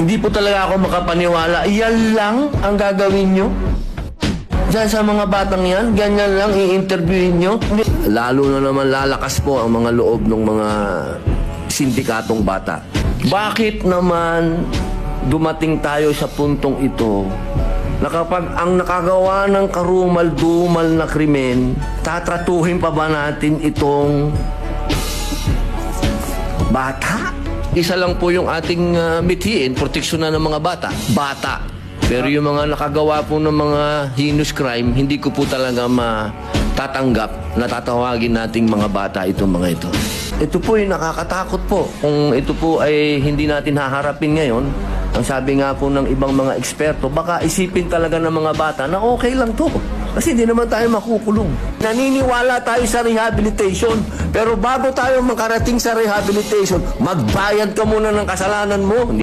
Hindi po talaga ako makapaniwala. Yan lang ang gagawin nyo? Diyan sa mga batang yan, ganyan lang i-interviewin nyo? Lalo na naman lalakas po ang mga loob ng mga sindikatong bata. Bakit naman dumating tayo sa puntong ito na kapag ang nakagawa ng karumal-dumal na krimen, tatratuhin pa ba natin itong bata? Isa lang po yung ating mithiin, proteksyon na ng mga bata. Pero yung mga nakagawa po ng mga heinous crime, hindi ko po talaga matatanggap na tatawagin nating mga bata itong mga ito. Ito po yung nakakatakot po. Kung ito po ay hindi natin haharapin ngayon, ang sabi nga po ng ibang mga eksperto, baka isipin talaga ng mga bata na okay lang to. Kasi hindi naman tayo makukulong. Naniniwala tayo sa rehabilitation. Pero bago tayo makarating sa rehabilitation, magbayad ka muna ng kasalanan mo.